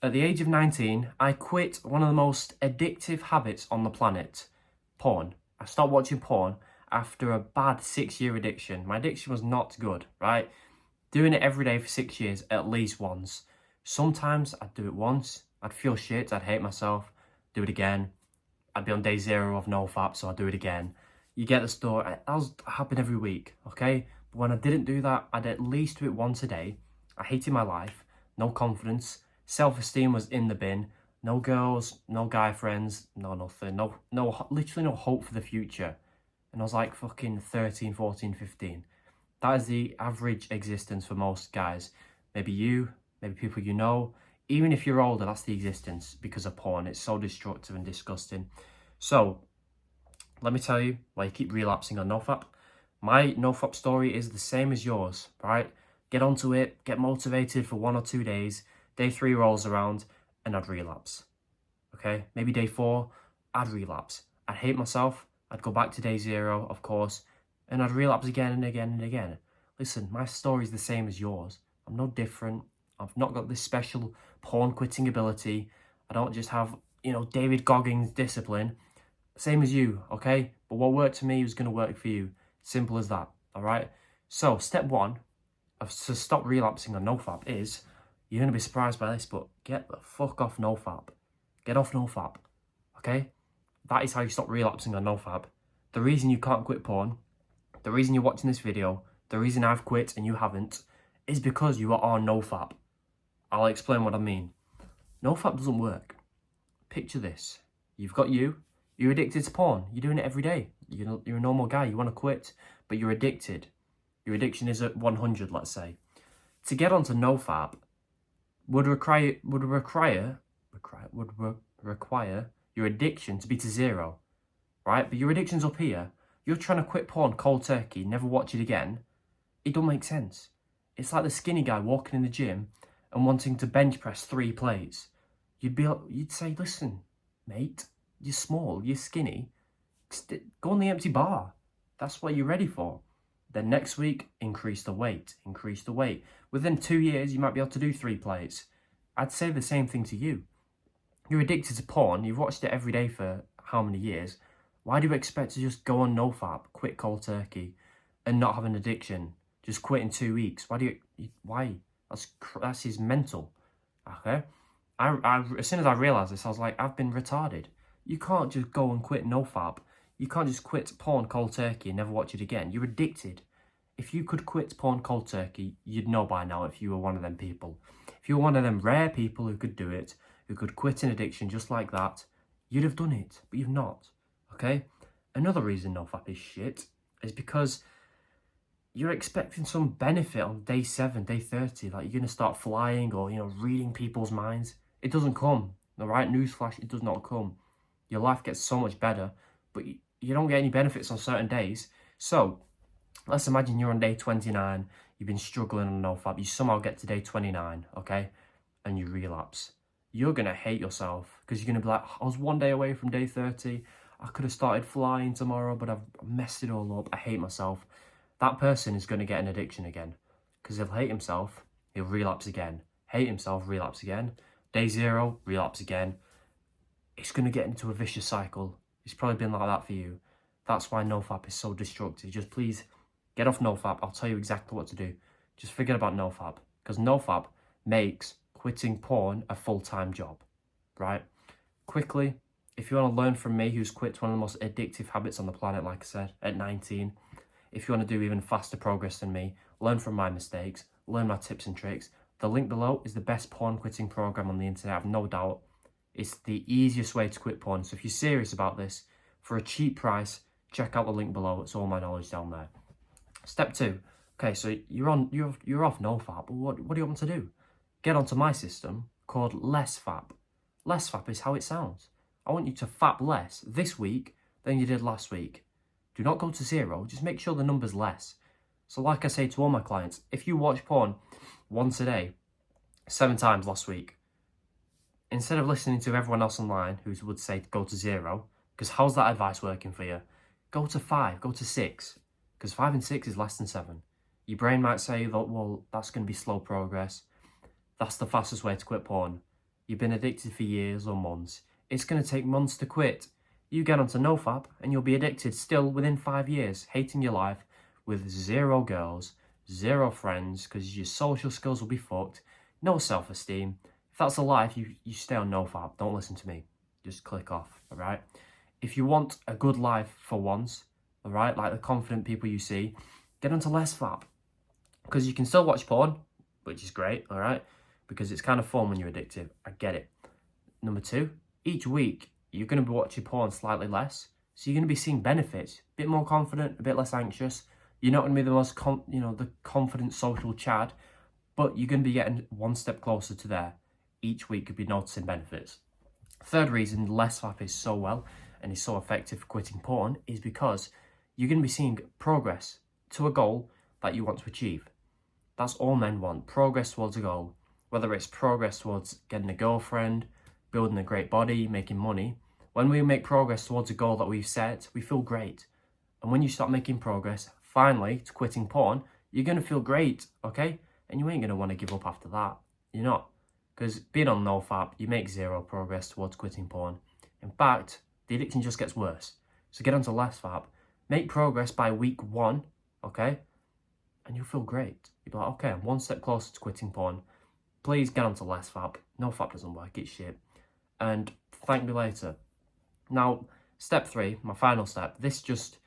At the age of 19, I quit one of the most addictive habits on the planet, porn. I stopped watching porn after a bad 6-year addiction. My addiction was not good, right? Doing it every day for 6 years, at least once. Sometimes I'd do it once, I'd feel shit, I'd hate myself, do it again. I'd be on day 0 of NoFap, so I'd do it again. You get the story. That was happen every week, okay? But when I didn't do that, I'd at least do it once a day. I hated my life, no confidence, self-esteem was in the bin, no girls, no guy friends, no nothing, literally no hope for the future. And I was like fucking 13, 14, 15. That is the average existence for most guys. Maybe you, maybe people you know. Even if you're older, that's the existence because of porn. It's so destructive and disgusting. So, let me tell you why you keep relapsing on NoFap. My NoFap story is the same as yours, right? Get onto it, get motivated for 1 or 2 days. Day 3 rolls around and I'd relapse. Okay? Maybe day 4, I'd relapse. I'd hate myself. I'd go back to day 0, of course, and I'd relapse again and again and again. Listen, my story is the same as yours. I'm no different. I've not got this special porn quitting ability. I don't just have, David Goggins discipline. Same as you, okay? But what worked for me was going to work for you. Simple as that, all right? So step 1 to stop relapsing on NoFap is, you're going to be surprised by this, but get the fuck off NoFap. Get off NoFap, okay? That is how you stop relapsing on NoFap. The reason you can't quit porn, the reason you're watching this video, the reason I've quit and you haven't, is because you are on NoFap. I'll explain what I mean. NoFap doesn't work. Picture this. You've got you're addicted to porn. You're doing it every day. You're a normal guy. You want to quit, but you're addicted. Your addiction is at 100, let's say. To get onto NoFap would require your addiction to be to 0, right? But your addiction's up here. You're trying to quit porn cold turkey, never watch it again. It don't make sense. It's like the skinny guy walking in the gym and wanting to bench press 3 plates. You'd say, listen, mate, you're small, you're skinny. Go on the empty bar. That's what you're ready for. Then next week, increase the weight. Within 2 years, you might be able to do 3 plates. I'd say the same thing to you. You're addicted to porn. You've watched it every day for how many years? Why do you expect to just go on NoFap, quit cold turkey, and not have an addiction? Just quit in 2 weeks. Why? That's his mental. Okay? As soon as I realised this, I was like, I've been retarded. You can't just go and quit NoFap. You can't just quit porn cold turkey and never watch it again. You're addicted. If you could quit porn cold turkey, you'd know by now if you were one of them people. If you were one of them rare people who could do it, who could quit an addiction just like that, you'd have done it, but you've not, okay? Another reason NoFap is shit is because you're expecting some benefit on day 7, day 30, like you're going to start flying or, reading people's minds. It doesn't come, all right? Newsflash, it does not come. Your life gets so much better, but you don't get any benefits on certain days. So let's imagine you're on day 29, you've been struggling on NoFap, you somehow get to day 29, okay? And you relapse. You're going to hate yourself because you're going to be like, I was 1 day away from day 30. I could have started flying tomorrow, but I've messed it all up. I hate myself. That person is going to get an addiction again because he'll hate himself. He'll relapse again. Hate himself, relapse again. Day 0, relapse again. It's going to get into a vicious cycle. It's probably been like that for you. That's why NoFap is so destructive. Just please get off NoFap. I'll tell you exactly what to do. Just forget about NoFap because NoFap makes quitting porn a full-time job, right? Quickly, if you want to learn from me, who's quit one of the most addictive habits on the planet, like I said, at 19, if you want to do even faster progress than me, learn from my mistakes, learn my tips and tricks, the link below is the best porn quitting program on the internet, I have no doubt. It's the easiest way to quit porn. So if you're serious about this, for a cheap price, check out the link below. It's all my knowledge down there. Step 2. Okay, so you're off NoFap. What do you want to do? Get onto my system called LessFap. LessFap is how it sounds. I want you to fap less this week than you did last week. Do not go to 0. Just make sure the number's less. So like I say to all my clients, if you watch porn once a day, 7 times last week, instead of listening to everyone else online who would say go to 0, because how's that advice working for you? Go to 5, go to 6, because 5 and 6 is less than 7. Your brain might say, well, that's going to be slow progress. That's the fastest way to quit porn. you've been addicted for years or months, it's going to take months to quit. You get onto NoFap and you'll be addicted still within 5 years, hating your life with 0 girls, 0 friends, because your social skills will be fucked, no self-esteem. If that's a life, you stay on NoFap. Don't listen to me. Just click off, all right? If you want a good life for once, all right, like the confident people you see, get onto LessFap. Because you can still watch porn, which is great, all right? Because it's kind of fun when you're addictive. I get it. Number 2, each week, you're going to be watching porn slightly less. So you're going to be seeing benefits. A bit more confident, a bit less anxious. You're not going to be the most, the confident social Chad. But you're going to be getting one step closer to there. Each week you'll be noticing benefits. Third reason LessFap is so well and is so effective for quitting porn is because you're going to be seeing progress to a goal that you want to achieve. That's all men want, progress towards a goal. Whether it's progress towards getting a girlfriend, building a great body, making money. When we make progress towards a goal that we've set, we feel great. And when you start making progress, finally, to quitting porn, you're going to feel great, okay? And you ain't going to want to give up after that. You're not. Because being on NoFap, you make 0 progress towards quitting porn. In fact, the addiction just gets worse. So get onto LessFap, make progress by week 1, okay? And you'll feel great. You'll be like, okay, I'm one step closer to quitting porn. Please get onto LessFap. NoFap doesn't work, it's shit. And thank me later. Now, step 3, my final step, this just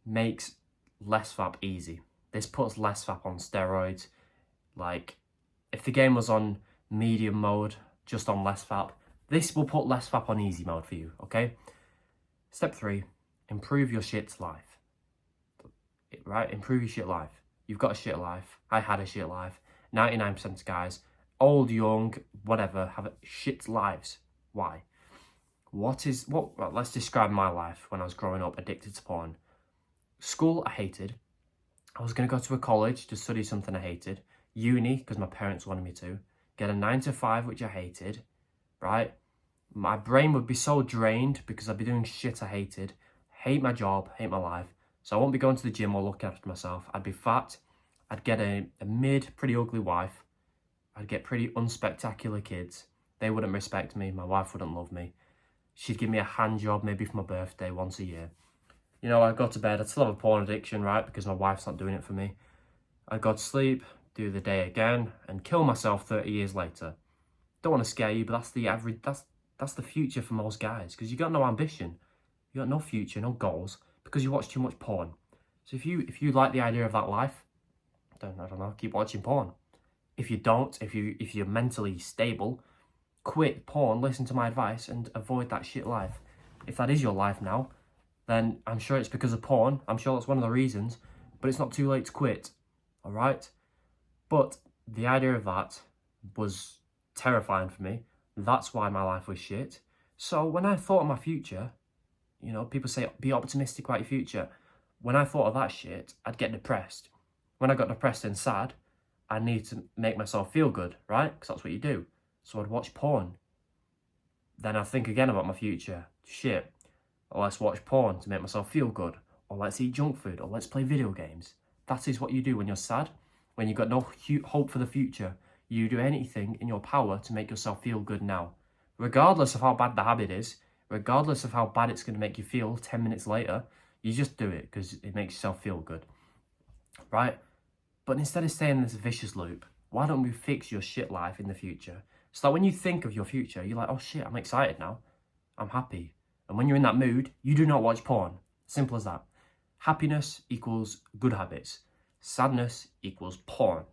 makes LessFap easy. This puts LessFap on steroids. Like, if the game was on medium mode, just on LessFap, this will put LessFap on easy mode for you, okay? Step 3, improve your shit life. Right? Improve your shit life. You've got a shit life. I had a shit life. 99% of guys, old, young, whatever, have shit lives. Why? Well, let's describe my life when I was growing up addicted to porn. School, I hated. I was going to go to a college to study something I hated. Uni, because my parents wanted me to. Get a 9 to 5, which I hated. Right? My brain would be so drained because I'd be doing shit I hated. Hate my job, hate my life. So I won't be going to the gym or looking after myself. I'd be fat. I'd get a mid, pretty ugly wife. I'd get pretty unspectacular kids. They wouldn't respect me. My wife wouldn't love me. She'd give me a hand job maybe for my birthday once a year. You know, I'd go to bed. I'd still have a porn addiction, right? Because my wife's not doing it for me. I'd go to sleep, do the day again, and kill myself 30 years later. Don't want to scare you, but that's the average. That's the future for most guys. Because you got no ambition. You got no future, no goals. Because you watch too much porn. So if you like the idea of that life, then I don't know, keep watching porn. If you don't, if you're mentally stable, quit porn, listen to my advice, and avoid that shit life. If that is your life now, then I'm sure it's because of porn. I'm sure that's one of the reasons, but it's not too late to quit, all right? But the idea of that was terrifying for me. That's why my life was shit. So when I thought of my future, you know, people say, be optimistic about your future. When I thought of that shit, I'd get depressed. When I got depressed and sad, I need to make myself feel good, right? Because that's what you do. So I'd watch porn. Then I'd think again about my future. Shit. Or let's watch porn to make myself feel good. Or let's eat junk food. Or let's play video games. That is what you do when you're sad. When you've got no hope for the future. You do anything in your power to make yourself feel good now. Regardless of how bad the habit is. Regardless of how bad it's going to make you feel 10 minutes later. You just do it because it makes yourself feel good. Right? But instead of staying in this vicious loop, why don't we fix your shit life in the future? So that when you think of your future, you're like, oh shit, I'm excited now. I'm happy. And when you're in that mood, you do not watch porn. Simple as that. Happiness equals good habits. Sadness equals porn.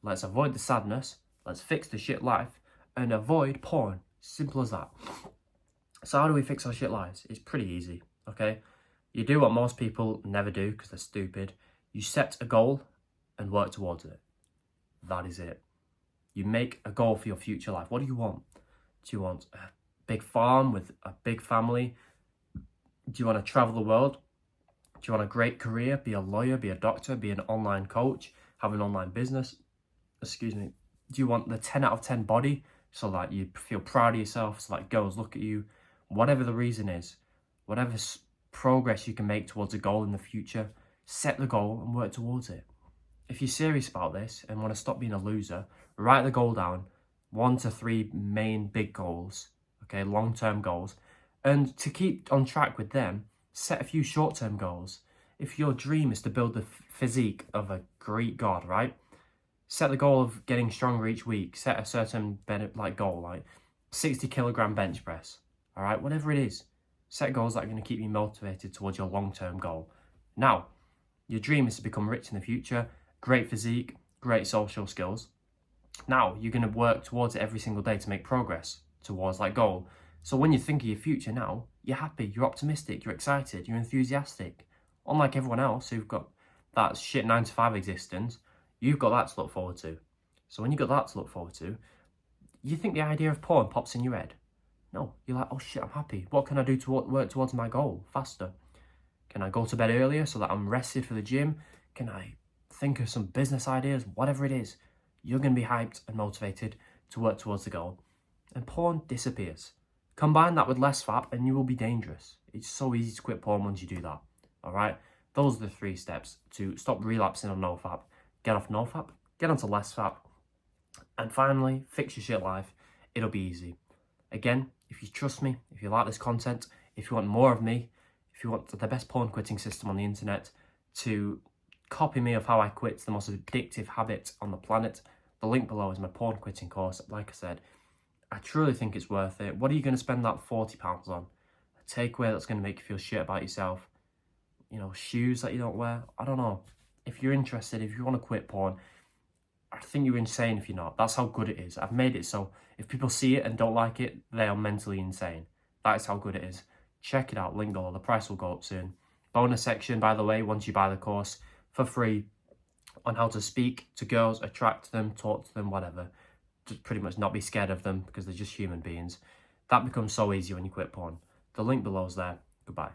Let's avoid the sadness. Let's fix the shit life and avoid porn. Simple as that. So how do we fix our shit lives? It's pretty easy, okay? You do what most people never do because they're stupid. You set a goal and work towards it. That is it. You make a goal for your future life. What do you want? Do you want a big farm with a big family? Do you want to travel the world? Do you want a great career? Be a lawyer, be a doctor, be an online coach, have an online business? Excuse me. Do you want the 10 out of 10 body so that you feel proud of yourself, so that girls look at you? Whatever the reason is, whatever progress you can make towards a goal in the future, set the goal and work towards it. If you're serious about this and want to stop being a loser, write the goal down, 1 to 3 main big goals, okay, long-term goals. And to keep on track with them, set a few short-term goals. If your dream is to build the physique of a Greek god, right? Set the goal of getting stronger each week. Set a certain goal, like 60 kilogram bench press. All right, whatever it is. Set goals that are going to keep you motivated towards your long-term goal. Now, your dream is to become rich in the future, great physique, great social skills. Now, you're going to work towards it every single day to make progress towards that goal. So when you think of your future now, you're happy, you're optimistic, you're excited, you're enthusiastic. Unlike everyone else who've got that shit 9 to 5 existence, you've got that to look forward to. So when you've got that to look forward to, you think the idea of porn pops in your head. No, you're like, oh shit, I'm happy. What can I do to work towards my goal faster? Can I go to bed earlier so that I'm rested for the gym? Can I think of some business ideas? Whatever it is, you're going to be hyped and motivated to work towards the goal. And porn disappears. Combine that with less fap and you will be dangerous. It's so easy to quit porn once you do that. All right? Those are the 3 steps to stop relapsing on NoFap. Get off NoFap, get onto less fap, and finally, fix your shit life. It'll be easy. Again, if you trust me, if you like this content, if you want more of me, if you want the best porn quitting system on the internet, to copy me of how I quit the most addictive habit on the planet, the link below is my porn quitting course. Like I said, I truly think it's worth it. What are you going to spend that £40 on? A takeaway that's going to make you feel shit about yourself? You know, shoes that you don't wear? I don't know. If you're interested, if you want to quit porn, I think you're insane if you're not. That's how good it is. I've made it so if people see it and don't like it, they are mentally insane. That is how good it is. Check it out, link below. The price will go up soon. Bonus section, by the way, once you buy the course, for free, on how to speak to girls, attract them, talk to them, whatever. Just pretty much not be scared of them because they're just human beings. That becomes so easy when you quit porn. The link below is there. Goodbye.